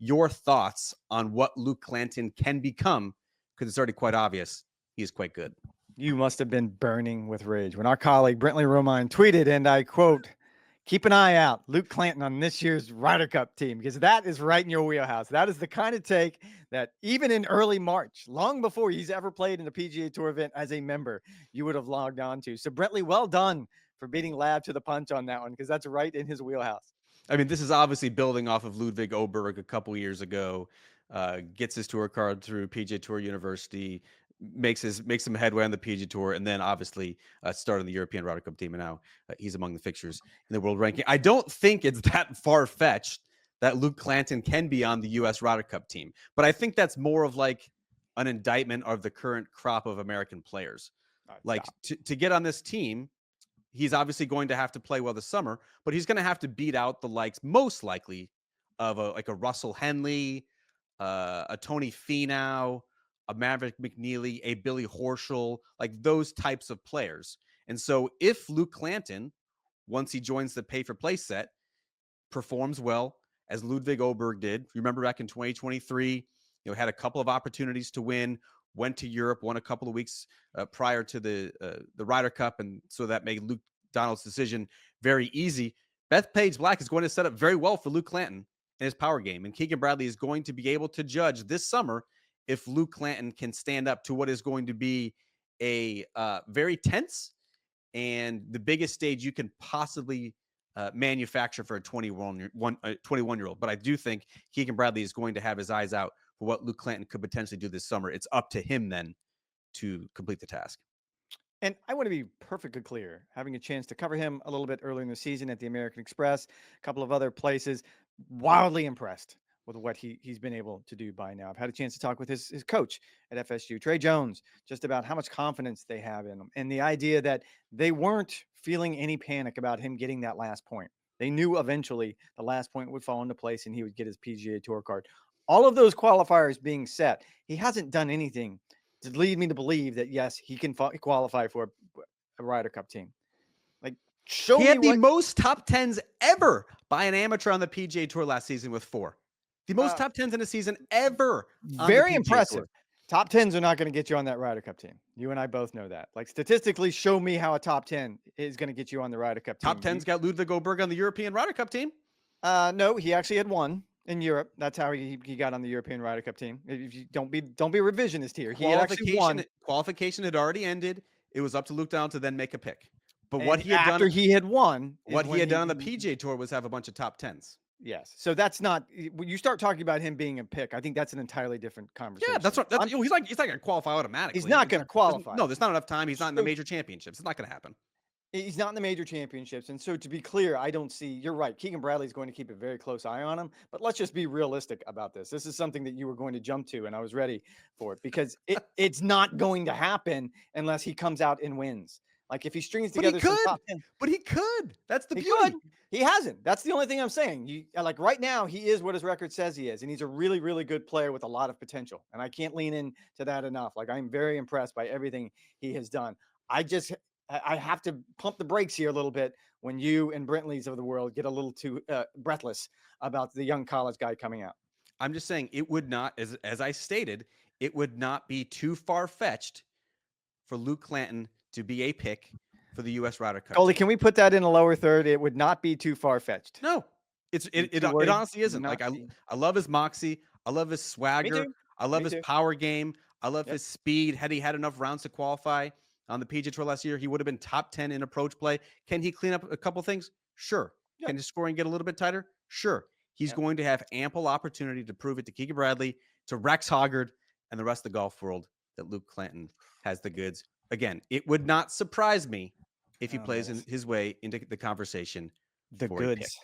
your thoughts on what Luke Clanton can become, because it's already quite obvious he is quite good. You must have been burning with rage when our colleague Brentley Romine tweeted, and I quote, "Keep an eye out, Luke Clanton on this year's Ryder Cup team," because that is right in your wheelhouse. That is the kind of take that even in early March, long before he's ever played in a PGA Tour event as a member, you would have logged on to. So Brentley, well done for beating Lab to the punch on that one, because that's right in his wheelhouse. I mean, this is obviously building off of Ludwig Oberg a couple years ago. Gets his tour card through PGA Tour University, makes some headway on the PGA Tour, and then obviously started the European Ryder Cup team, and now he's among the fixtures in the world ranking. I don't think it's that far-fetched that Luke Clanton can be on the U.S. Ryder Cup team, but I think that's more of like an indictment of the current crop of American players. Like to get on this team, he's obviously going to have to play well this summer, but he's going to have to beat out the likes, most likely, of a Russell Henley, a Tony Finau, a Maverick McNeely, a Billy Horschel, like those types of players. And so if Luke Clanton, once he joins the pay-for-play set, performs well, as Ludwig Oberg did, you remember back in 2023, had a couple of opportunities to win, went to Europe, won a couple of weeks prior to the Ryder Cup, and so that made Luke Donald's decision very easy. Bethpage Black is going to set up very well for Luke Clanton in his power game, and Keegan Bradley is going to be able to judge this summer if Luke Clanton can stand up to what is going to be a very tense and the biggest stage you can possibly manufacture for a 21-year-old. But I do think Keegan Bradley is going to have his eyes out for what Luke Clanton could potentially do this summer. It's up to him then to complete the task. And I want to be perfectly clear, having a chance to cover him a little bit earlier in the season at the American Express, a couple of other places, wildly impressed with what he's been able to do by now. I've had a chance to talk with his coach at FSU, Trey Jones, just about how much confidence they have in him and the idea that they weren't feeling any panic about him getting that last point. They knew eventually the last point would fall into place and he would get his PGA Tour card. All of those qualifiers being set, he hasn't done anything to lead me to believe that, yes, he can qualify for a Ryder Cup team. Like, show me he had the most top 10s ever by an amateur on the PGA Tour last season with 4. The most top 10s in a season ever. Very impressive. Tour. Top 10s are not going to get you on that Ryder Cup team. You and I both know that. Like, statistically, show me how a top 10 is going to get you on the Ryder Cup team. Top 10's got Ludwig Oberg on the European Ryder Cup team. No, he actually had one in Europe. That's how he got on the European Ryder Cup team. If you don't be revisionist here. He had actually won. Qualification had already ended. It was up to Luke Donald to then make a pick. But and what he had after done, he had won, what he had done on the PGA Tour was have a bunch of top 10s. Yes. So that's not, when you start talking about him being a pick, I think that's an entirely different conversation. Yeah, that's what he's not going to qualify automatically. He's not going to qualify. No, there's not enough time. He's not in the major championships. It's not going to happen. He's not in the major championships. And so to be clear, I don't see, you're right. Keegan Bradley is going to keep a very close eye on him, but let's just be realistic about this. This is something that you were going to jump to, and I was ready for it because it's not going to happen unless he comes out and wins. Like if he strings together some top 10. But he could. That's the beauty. He hasn't. That's the only thing I'm saying. Like right now, he is what his record says he is, and he's a really, really good player with a lot of potential. And I can't lean into that enough. Like I'm very impressed by everything he has done. I have to pump the brakes here a little bit when you and Brentley's of the world get a little too breathless about the young college guy coming out. I'm just saying it would not, as I stated, it would not be too far-fetched for Luke Clanton to be a pick for the U.S. Ryder Cup. Coley, can we put that in a lower third? It would not be too far-fetched. No, it honestly isn't. Like I love his moxie. I love his swagger. I love his power game. I love his speed. Had he had enough rounds to qualify on the PGA Tour last year, he would have been top 10 in approach play. Can he clean up a couple things? Sure. Yeah. Can his scoring get a little bit tighter? Sure. He's going to have ample opportunity to prove it to Keegan Bradley, to Rex Hoggard, and the rest of the golf world that Luke Clanton has the goods. Again, it would not surprise me if he plays his way into the conversation. The goods.